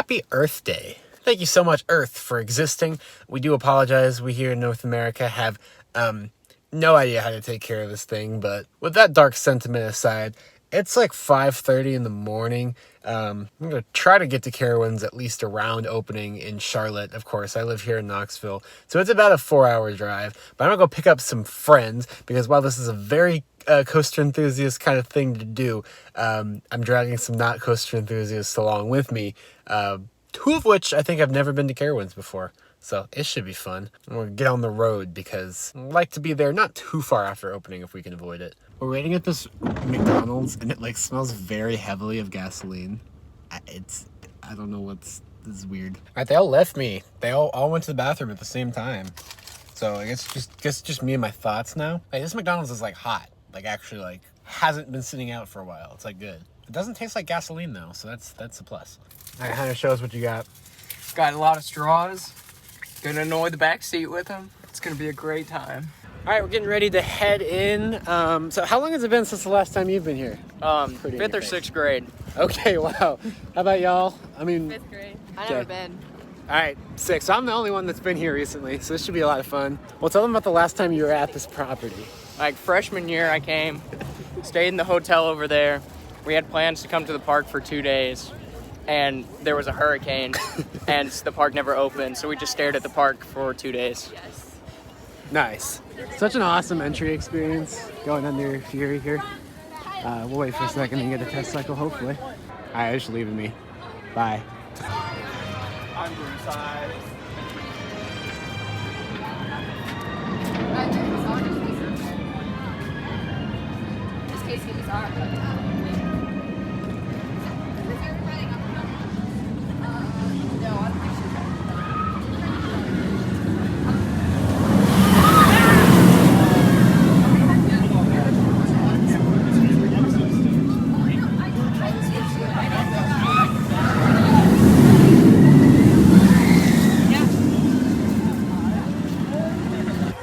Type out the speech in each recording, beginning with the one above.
Happy Earth Day. Thank you so much, Earth, for existing. We do apologize. We here in North America have no idea how to take care of this thing, but with that dark sentiment aside, it's like 5:30 in the morning. I'm going to try to get to Carowinds at least around opening in Charlotte. Of course, I live here in Knoxville, so it's about a 4-hour drive. But I'm going to go pick up some friends, because while this is a very coaster enthusiast kind of thing to do, I'm dragging some not coaster enthusiasts along with me, two of which I think I've never been to Carowinds before. So it should be fun. I'm going to get on the road because I'd like to be there not too far after opening if we can avoid it. We're waiting at this McDonald's and it like smells very heavily of gasoline. I don't know this is weird. All right, they all left me. They all went to the bathroom at the same time. So I guess just me and my thoughts now. Hey, this McDonald's is like hot. Like actually like hasn't been sitting out for a while. It's like good. It doesn't taste like gasoline though, so that's a plus. All right, Hunter, show us what you got. Got a lot of straws. Gonna annoy the back seat with them. It's gonna be a great time. All right, we're getting ready to head in. So how long has it been since the last time you've been here? 5th or 6th grade. Okay, wow. How about y'all? I mean, 5th grade. I've never been. All right, 6th. So I'm the only one that's been here recently, so this should be a lot of fun. Well, tell them about the last time you were at this property. Like freshman year I came, stayed in the hotel over there. We had plans to come to the park for 2 days. And there was a hurricane, and the park never opened, so we just stayed at the park for 2 days. Yes. Nice. Such an awesome entry experience going under Fury here. We'll wait for a second and get a test cycle, hopefully. All right, it's leaving me. Bye. I'm Bruce. This case can be sorry.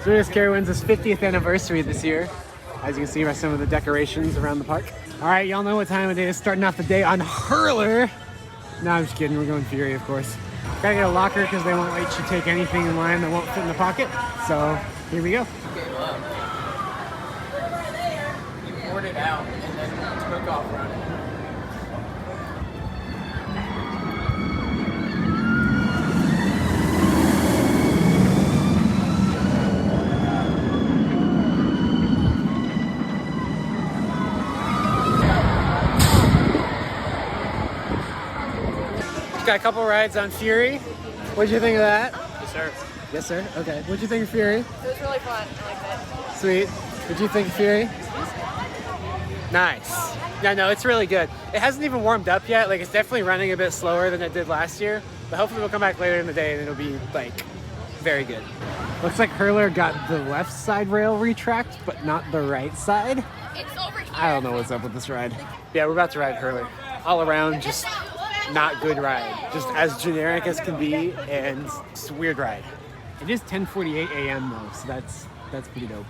So it is Carowinds' 50th anniversary this year, as you can see by some of the decorations around the park. All right, y'all know what time it is. Starting off the day on Hurler. No, I'm just kidding. We're going Fury, of course. Gotta get a locker because they won't let you take anything in line that won't fit in the pocket. So here we go. You poured it out and then took off running. Got a couple rides on Fury. What'd you think of that? Yes, sir. Yes, sir. Okay. What'd you think of Fury? It was really fun. I liked it. Sweet. What'd you think of Fury? Nice. Yeah, no, it's really good. It hasn't even warmed up yet. Like, it's definitely running a bit slower than it did last year. But hopefully we'll come back later in the day and it'll be, like, very good. Looks like Hurler got the left side rail retracked, but not the right side. It's over here. I don't know what's up with this ride. Yeah, we're about to ride Hurler. All around, just not good ride. Just as generic as can be, and it's a weird ride. It is 10:48 a.m. though, so that's pretty dope.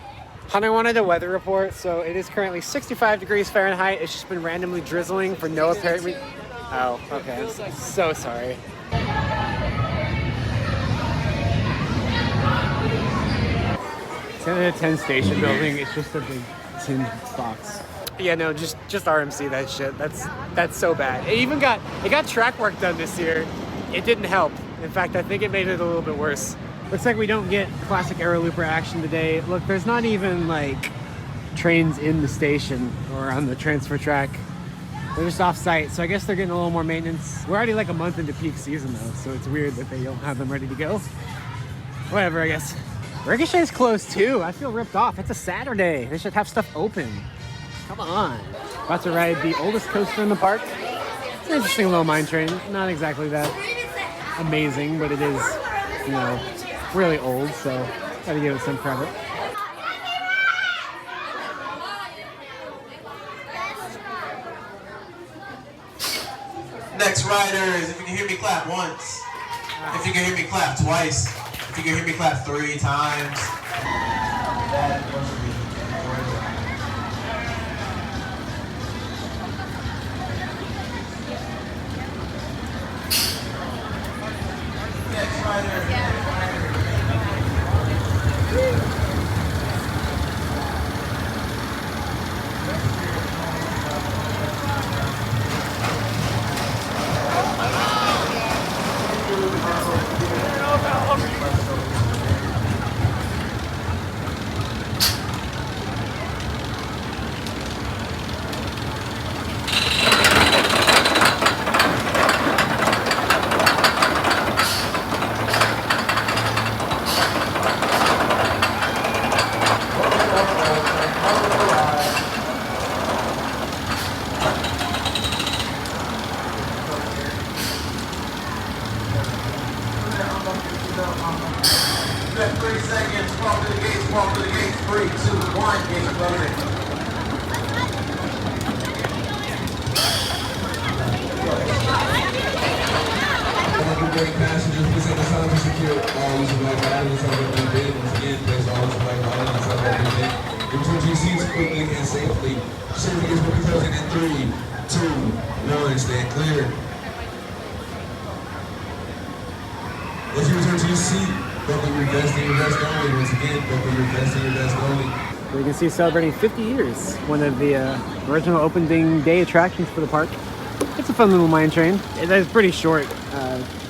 Hunter wanted a weather report, so it is currently 65 degrees Fahrenheit. It's just been randomly drizzling for no apparent reason. Oh, okay. I'm so sorry. It's in a 10 station building. It's just a big tin box. Yeah, no, just RMC that shit. That's so bad. It got track work done this year. It didn't help. In fact, I think it made it a little bit worse. Looks like we don't get classic Aero Looper action today. Look, there's not even like trains in the station or on the transfer track. They're just off site, so I guess they're getting a little more maintenance. We're already like a month into peak season though, so it's weird that they don't have them ready to go. Whatever, I guess. Ricochet's closed too. I feel ripped off. It's a Saturday. They should have stuff open. Come on. About to ride the oldest coaster in the park. It's an interesting little mine train. Not exactly that amazing, but it is, you know, really old, so gotta give it some credit. Next riders, if you can hear me clap once. If you can hear me clap twice. If you can hear me clap 3 times. one, gates are closing. Passengers, please take the sign to secure all use of black items on the bin. Once again, place all use of black items on the bin. Return to your seats quickly and safely. Safety is will be closing in 3, 2, 1. Stand clear. As you return to your seat, buckle your vest and your vest only. Once again, buckle your vest and your vest only. We can see celebrating 50 years, one of the original opening day attractions for the park. It's a fun little mine train. It is pretty short,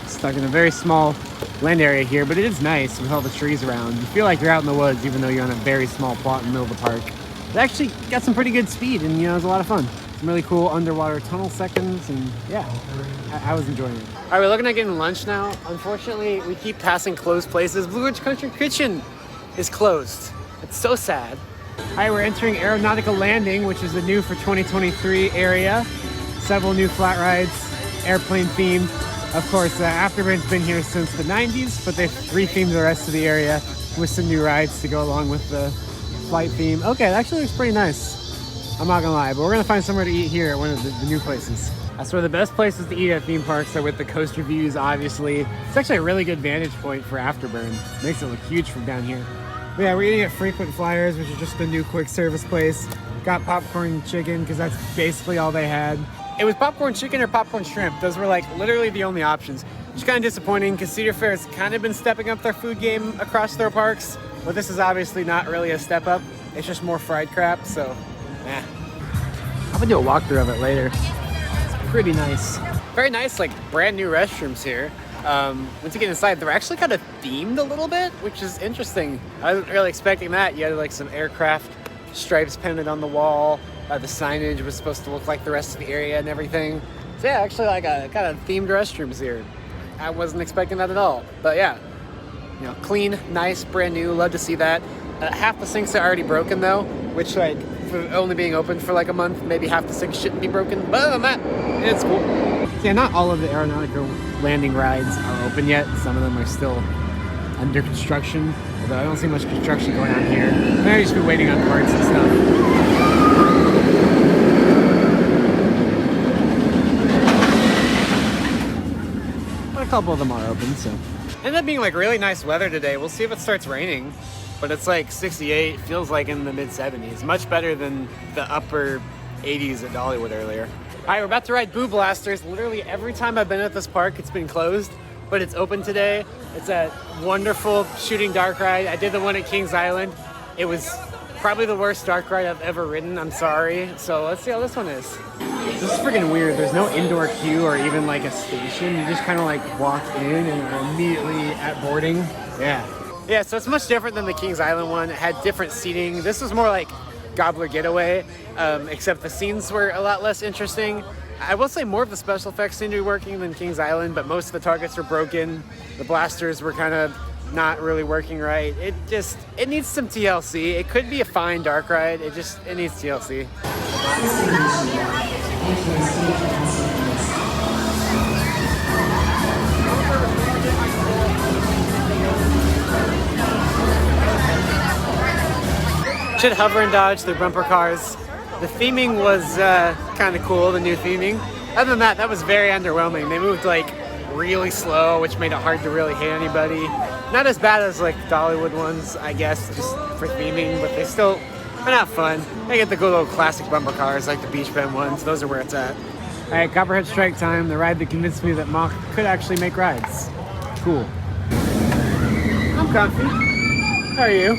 stuck in a very small land area here, but it is nice with all the trees around. You feel like you're out in the woods even though you're on a very small plot in the middle of the park. It actually got some pretty good speed and, you know, it was a lot of fun. Some really cool underwater tunnel sections and yeah, I was enjoying it. All right, we're looking at getting lunch now. Unfortunately, we keep passing closed places. Blue Ridge Country Kitchen is closed. It's so sad. All right, we're entering Aeronautica Landing, which is the new for 2023 area. Several new flat rides, airplane themed. Of course, Afterburn's been here since the 90s, but they've rethemed the rest of the area with some new rides to go along with the flight theme. Okay, it actually looks pretty nice. I'm not gonna lie, but we're gonna find somewhere to eat here at one of the new places. I swear the best places to eat at theme parks are with the coaster views, obviously. It's actually a really good vantage point for Afterburn. Makes it look huge from down here. But yeah, we're eating at Frequent Flyers, which is just the new quick service place. Got popcorn and chicken, because that's basically all they had. It was popcorn chicken or popcorn shrimp. Those were like literally the only options. Which is kind of disappointing because Cedar Fair has kind of been stepping up their food game across their parks. But this is obviously not really a step up. It's just more fried crap, so eh. I'm gonna do a walkthrough of it later. It's pretty nice. Very nice, like brand new restrooms here. Once you get inside, they're actually kind of themed a little bit, which is interesting. I wasn't really expecting that. You had like some aircraft stripes painted on the wall. The signage was supposed to look like the rest of the area and everything. So yeah, actually like a kind of themed restrooms here. I wasn't expecting that at all. But yeah, you know, clean, nice, brand new. Love to see that. Half the sinks are already broken though, which like for only being open for like a month, maybe half the sinks shouldn't be broken. But other than that, it's cool. Yeah, not all of the Aeronautica Landing rides are open yet. Some of them are still under construction. Although I don't see much construction going on here. Maybe just be waiting on parts and stuff. A couple of them are open, so. Ended up being like really nice weather today. We'll see if it starts raining, but it's like 68, feels like in the mid 70s. Much better than the upper 80s at Dollywood earlier. All right, we're about to ride Boo Blasters. Literally every time I've been at this park, it's been closed, but it's open today. It's a wonderful shooting dark ride. I did the one at Kings Island. It was probably the worst dark ride I've ever ridden, I'm sorry. So let's see how this one is. This is freaking weird. There's no indoor queue or even like a station. You just kind of like walk in and are immediately at boarding. Yeah, so it's much different than the Kings Island one. It had different seating. This was more like Gobbler Getaway, except the scenes were a lot less interesting. I will say more of the special effects seemed to be working than Kings Island, but most of the targets were broken. The blasters were kind of not really working right. It needs some TLC. It could be a fine dark ride. It needs TLC. Should hover and dodge through bumper cars. The theming was kind of cool, the new theming. Other than that, that was very underwhelming. They moved like really slow, which made it hard to really hit anybody. Not as bad as like Dollywood ones, I guess, just for theming, but they still are not fun. They get the good old classic bumper cars like the Beach Bend ones. Those are where it's at. All right, Copperhead Strike time, the ride that convinced me that Mach could actually make rides. Cool. I'm comfy. How are you?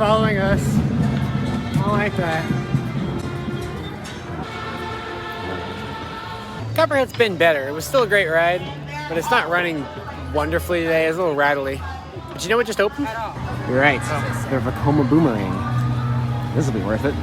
following us. I like that. Copperhead's been better. It was still a great ride, but it's not running wonderfully today. It's a little rattly. But you know what just opened? You're right. The Vekoma Boomerang. This will be worth it.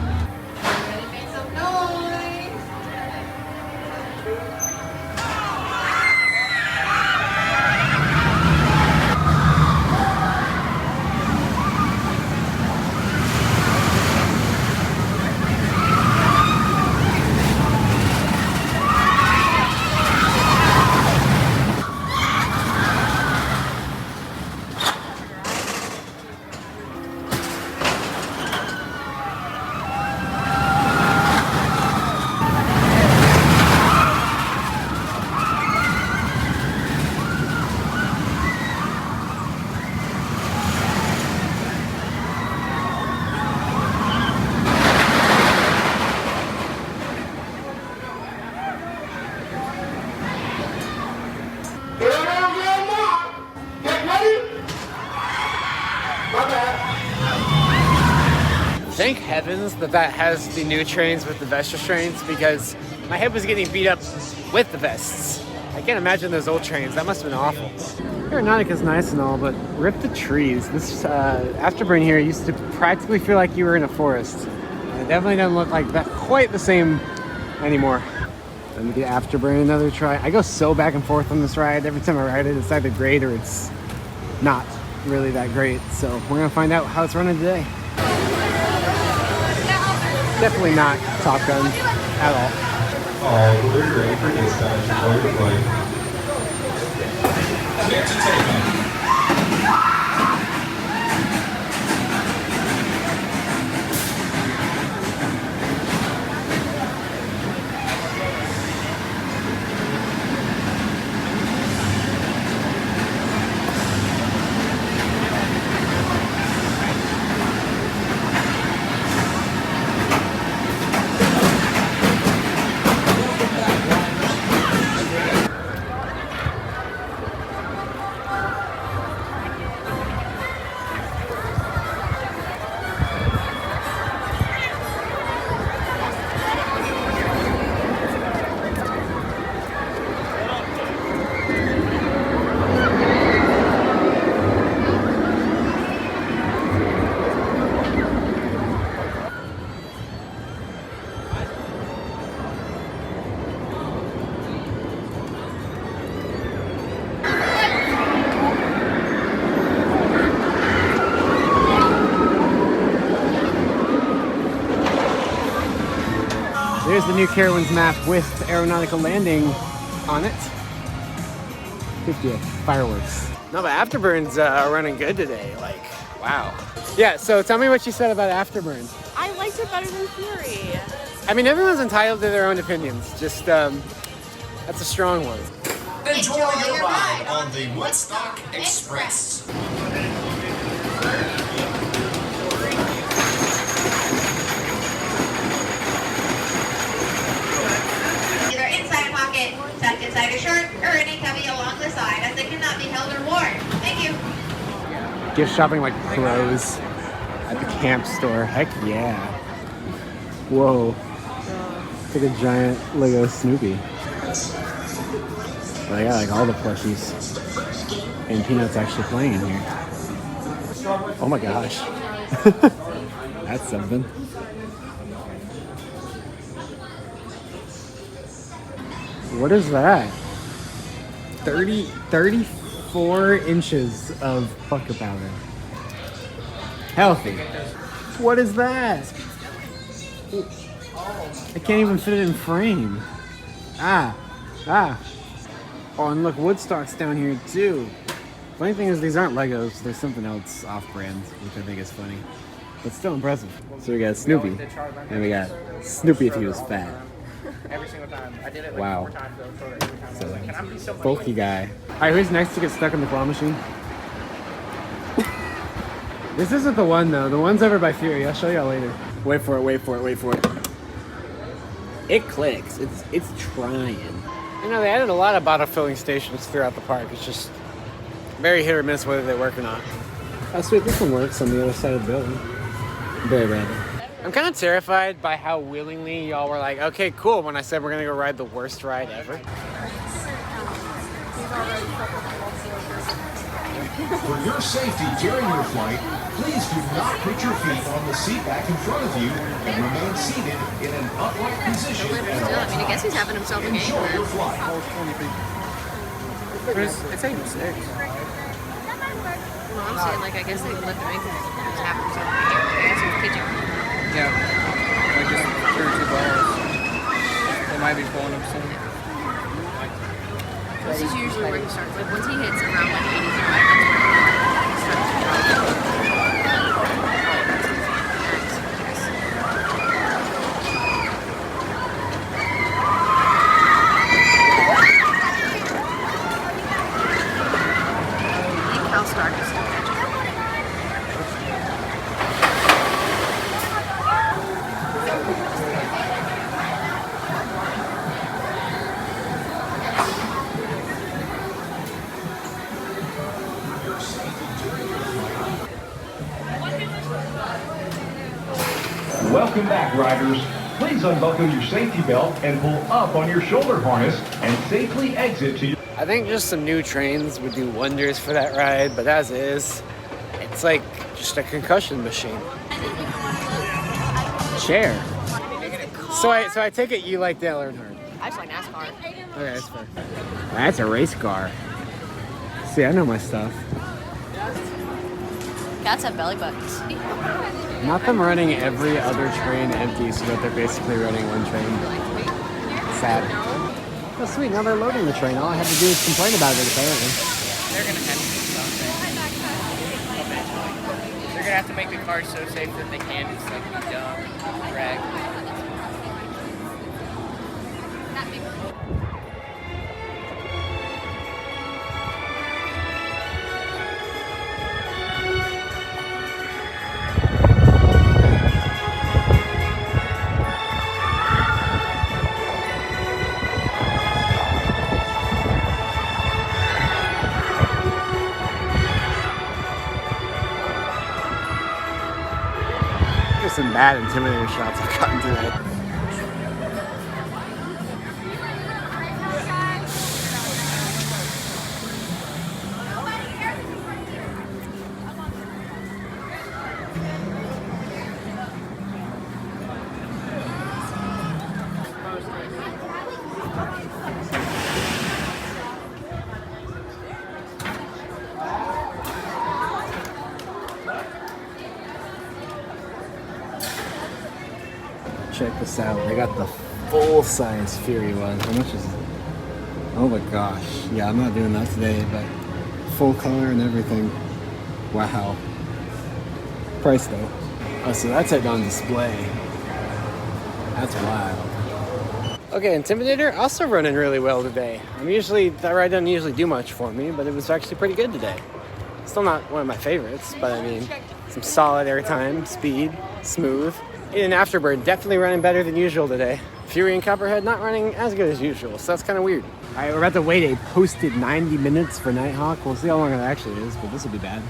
Thank heavens that has the new trains with the vest restraints, because my head was getting beat up with the vests. I can't imagine those old trains. That must have been awful. Aeronautica's nice and all, but rip the trees. This Afterburn here used to practically feel like you were in a forest. It definitely doesn't look like that quite the same anymore. Let me get Afterburn another try. I go so back and forth on this ride. Every time I ride it, it's either great or it's not really that great. So we're gonna find out how it's running today. Definitely not Top Gun at all. All clear, ready for dispatch. Deploy your flight. Clear to take off. There's the new Carowinds map with Aeronautica Landing on it. 50th fireworks. No, but Afterburn's are running good today. Like, wow. Yeah, so tell me what you said about Afterburn. I liked it better than Fury. I mean, everyone's entitled to their own opinions. Just, that's a strong one. Enjoy your ride on the Woodstock Express. Either inside a pocket, tucked inside a shirt, or any cubby along the side, as they cannot be held or worn. Thank you. Gift shopping like pros at the camp store. Heck yeah. Whoa. It's like a giant Lego Snoopy. But I got like all the plushies. And Peanut's actually playing in here. Oh my gosh. That's something. What is that? 34 inches of pucker powder. Healthy. What is that? I can't even fit it in frame. Ah. Oh, and look, Woodstock's down here too. Funny thing is, these aren't Legos. There's something else off-brand, which I think is funny. But still impressive. So we got Snoopy, and we got Snoopy if he was fat. Every single time. I did it like Wow. 4 times though. So every time I was like, can I be so Bulky guy. Alright, who's next to get stuck in the claw machine? This isn't the one though. The one's over by Fury. I'll show y'all later. Wait for it. It clicks. It's trying. You know, they added a lot of bottle filling stations throughout the park. It's just very hit or miss whether they work or not. Oh sweet, this one works on the other side of the building. Very random. I'm kind of terrified by how willingly y'all were like, okay, cool, when I said we're gonna go ride the worst ride ever. For your safety during your flight, please do not put your feet on the seat back in front of you and remain seated in an upright position. I mean, I guess he's having himself a game. Enjoy your flight. It's 86. Well, I'm saying, like, I guess they let the ankles just have himself a game. I guess he's pitching. Yeah. Like just 32 balls. They might be pulling him soon. This is usually where he starts. Like, once he hits around, like, 85, that's where he starts to drop. I'll start to still catch it. Welcome back, riders. Please unbuckle your safety belt and pull up on your shoulder harness and safely exit to your... I think just some new trains would do wonders for that ride, but as is, it's like just a concussion machine. Chair. So I take it you like Dale Earnhardt. I just like NASCAR. Okay, that's fair. That's a race car. See, I know my stuff. Cats have belly buttons. Not them running every other train empty so that they're basically running one train. Sad. Oh sweet, now they're loading the train. All I have to do is complain about it apparently. They're gonna have to do something. Eventually. They're gonna have to make the cars so safe that they can just like be dumb, drag. There's some bad Intimidator shots I've gotten today. Check this out. They got the full-size Fury one. How much is it? Oh my gosh. Yeah, I'm not doing that today, but full color and everything. Wow. Price though. Oh, so that's it on display. That's wild. Okay, Intimidator also running really well today. That ride doesn't usually do much for me, but it was actually pretty good today. Still not one of my favorites, but I mean, some solid airtime, speed, smooth. In Afterbird, definitely running better than usual today. Fury and Copperhead not running as good as usual, so that's kind of weird. All right, we're about to wait a posted 90 minutes for Nighthawk. We'll see how long it actually is, but this will be bad.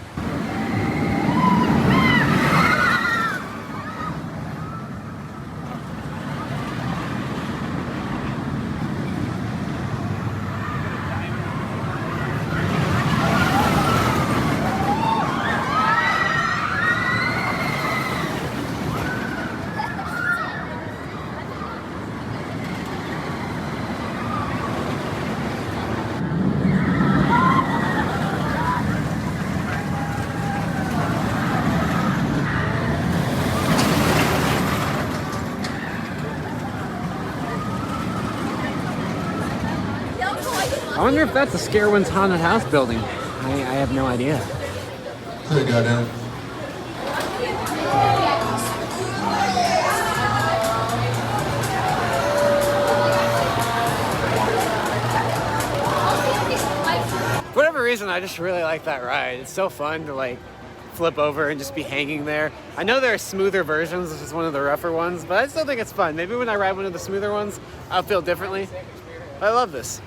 I wonder if that's a Carowinds haunted house building. I have no idea. Hey, goddamn. For whatever reason, I just really like that ride. It's so fun to like flip over and just be hanging there. I know there are smoother versions. This is one of the rougher ones, but I still think it's fun. Maybe when I ride one of the smoother ones, I'll feel differently. But I love this.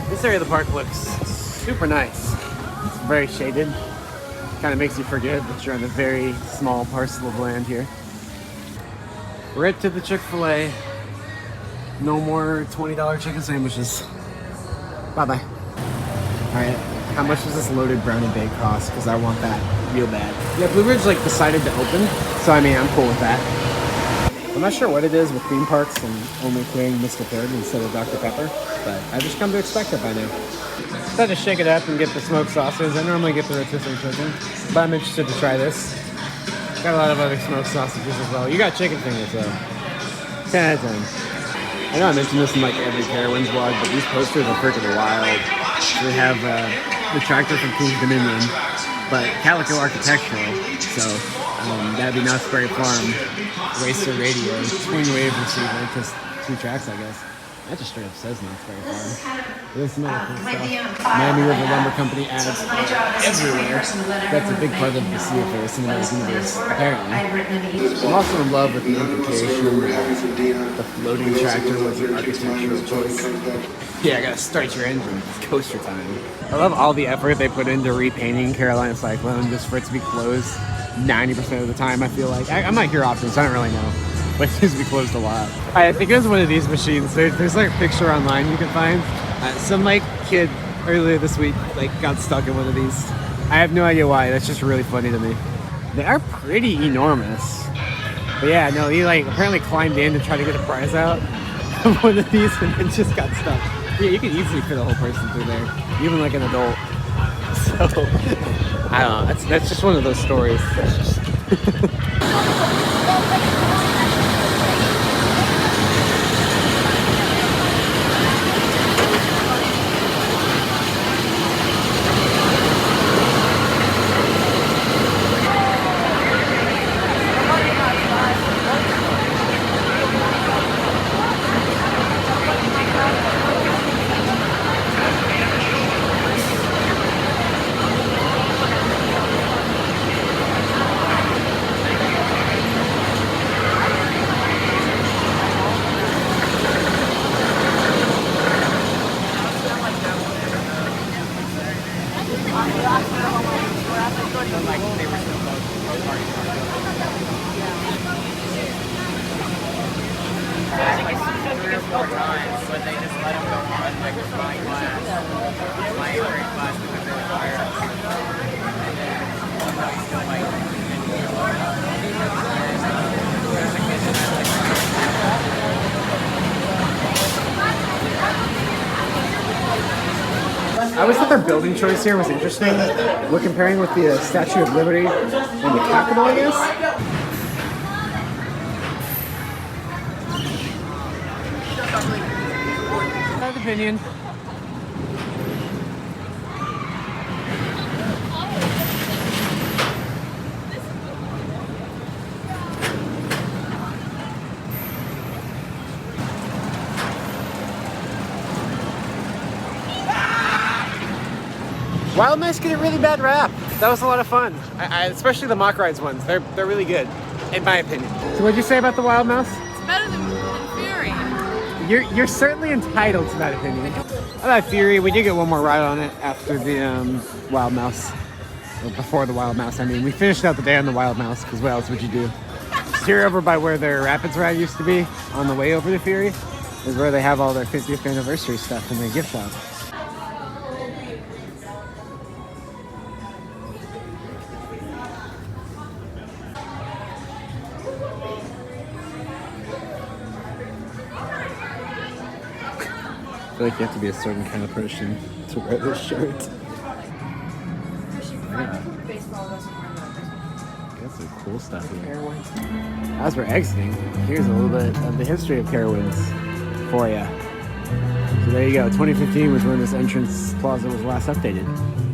This area of the park looks super nice. It's very shaded. Kind of makes you forget that you're on a very small parcel of land here. Right to the Chick-fil-A. No more $20 chicken sandwiches. Bye-bye. Alright, how much does this loaded brownie bake cost? Because I want that real bad. Yeah, Blue Ridge like decided to open, so I mean, I'm cool with that. I'm not sure what it is with theme parks and only carrying Mr. Pibb instead of Dr. Pepper, but I've just come to expect it by now. Had to shake it up and get the smoked sausages. I normally get the rotisserie chicken, but I'm interested to try this. Got a lot of other smoked sausages as well. You got chicken fingers though. 10 out of 10. I know I mentioned this in like every Carowinds vlog, but these posters are freaking wild. They have the tractor from King's Dominion, but Calico Architectural. So that'd be Knott's Berry Farm, Racer Radio, Swing Wave Receiver, just 2 tracks, I guess. That just straight up says Knott's Berry Farm. There's some other cool stuff. Miami River Lumber Company ads everywhere. That's a big part of the CFA Cinematic Universe, apparently. I'm also in love with the implication that the floating tractor was an architectural choice. Yeah, I gotta start your engine. It's coaster time. I love all the effort they put into repainting Carolina Cyclone just for it to be closed 90% of the time, I feel like. I'm not here often, so I don't really know. But it seems to be closed a lot. I think it was one of these machines. There's like a picture online you can find. Some like kid earlier this week like got stuck in one of these. I have no idea why. That's just really funny to me. They are pretty enormous. But yeah, no, he like apparently climbed in to try to get a prize out of one of these and then just got stuck. Yeah, you could easily fit a whole person through there, even like an adult. So I don't know. That's just one of those stories. That's just I always thought their building choice here was interesting. We're comparing with the Statue of Liberty and the Capitol, I guess. Private opinion. Wild Mice get a really bad rap. That was a lot of fun. Especially the mock rides ones. They're really good, in my opinion. So what'd you say about the Wild Mouse? It's better than Fury. You're certainly entitled to that opinion. I like Fury. We did get one more ride on it after the Wild Mouse. Or before the Wild Mouse, I mean. We finished out the day on the Wild Mouse, because what else would you do? Here over by where their Rapids ride used to be, on the way over to Fury, is where they have all their 50th anniversary stuff in their gift shop. I feel like you have to be a certain kind of person to wear this shirt. Yeah. Got some cool stuff here. As we're exiting, here's a little bit of the history of Carowinds for you. So there you go. 2015 was when this entrance plaza was last updated.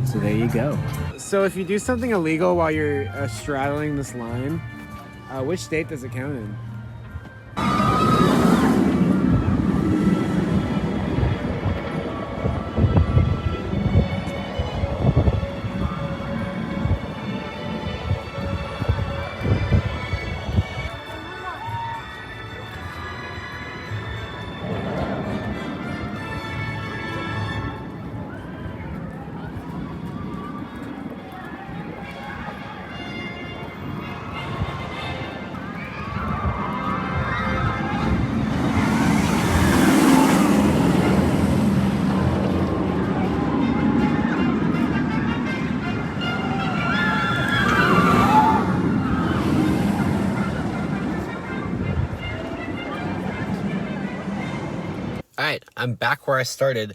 So there you go. So if you do something illegal while you're straddling this line, which state does it count in? right, I'm back where I started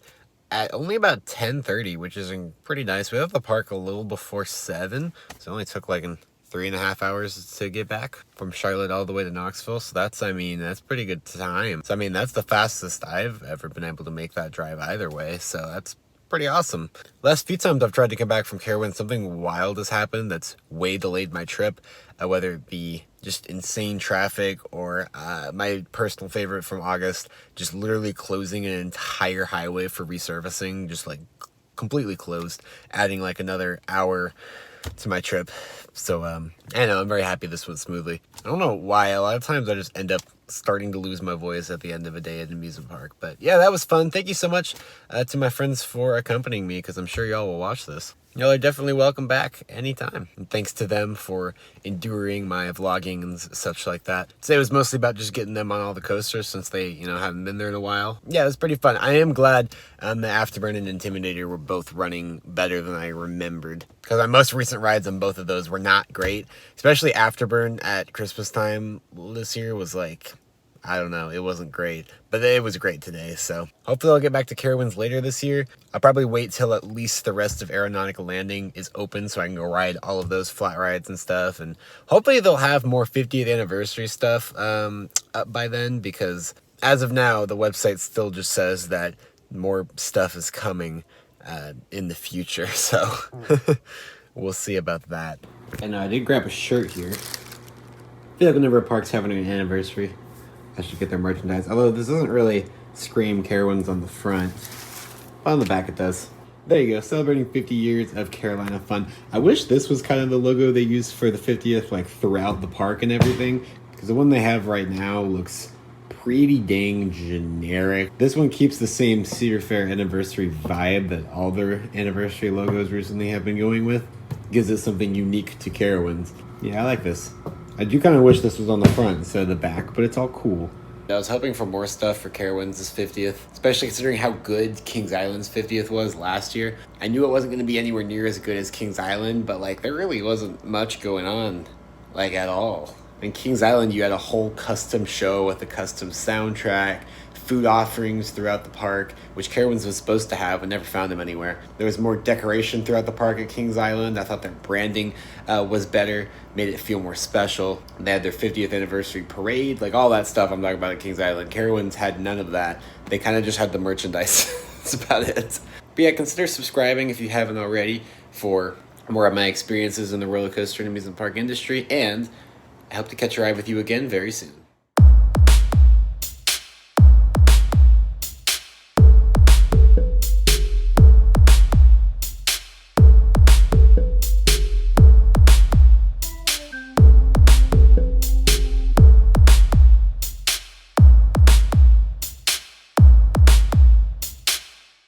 at only about 10:30, which is pretty nice. We left the park a little before 7, so it only took like 3.5 hours to get back from Charlotte all the way to Knoxville. So that's, I mean, that's pretty good time. So I mean, that's the fastest I've ever been able to make that drive either way. So that's pretty awesome. Last few times I've tried to come back from Carowinds, something wild has happened that's way delayed my trip, whether it be just insane traffic or my personal favorite from August, just literally closing an entire highway for resurfacing, just like completely closed, adding like another hour to my trip. So I know I'm very happy this went smoothly. I don't know why, a lot of times I just end up starting to lose my voice at the end of a day at an amusement park. But yeah, that was fun. Thank you so much to my friends for accompanying me, because I'm sure y'all will watch this. Y'all are definitely welcome back anytime. And thanks to them for enduring my vlogging and such like that. Today was mostly about just getting them on all the coasters since they, you know, haven't been there in a while. Yeah, it was pretty fun. I am glad the Afterburn and Intimidator were both running better than I remembered, because my most recent rides on both of those were not great. Especially Afterburn at Christmas time this year was like, I don't know, it wasn't great, but it was great today. So hopefully I'll get back to Carowinds later this year. I'll probably wait till at least the rest of Aeronautica Landing is open so I can go ride all of those flat rides and stuff. And hopefully they'll have more 50th anniversary stuff up by then, because as of now, the website still just says that more stuff is coming in the future. So we'll see about that. And I did grab a shirt here. I feel like whenever a park's having an anniversary, I should get their merchandise. Although this doesn't really scream Carowinds on the front. But on the back it does. There you go, celebrating 50 years of Carolina fun. I wish this was kind of the logo they used for the 50th, like throughout the park and everything. Because the one they have right now looks pretty dang generic. This one keeps the same Cedar Fair anniversary vibe that all their anniversary logos recently have been going with. Gives it something unique to Carowinds. Yeah, I like this. I do kind of wish this was on the front instead of the back, but it's all cool. I was hoping for more stuff for Carowinds' 50th, especially considering how good Kings Island's 50th was last year. I knew it wasn't going to be anywhere near as good as Kings Island, but like there really wasn't much going on, like at all. In Kings Island, you had a whole custom show with a custom soundtrack, food offerings throughout the park, which Carowinds was supposed to have, but never found them anywhere. There was more decoration throughout the park at Kings Island. I thought their branding was better, made it feel more special. They had their 50th anniversary parade, like all that stuff I'm talking about at Kings Island. Carowinds had none of that. They kind of just had the merchandise. That's about it. But yeah, consider subscribing if you haven't already for more of my experiences in the roller coaster and amusement park industry, and I hope to catch a ride with you again very soon.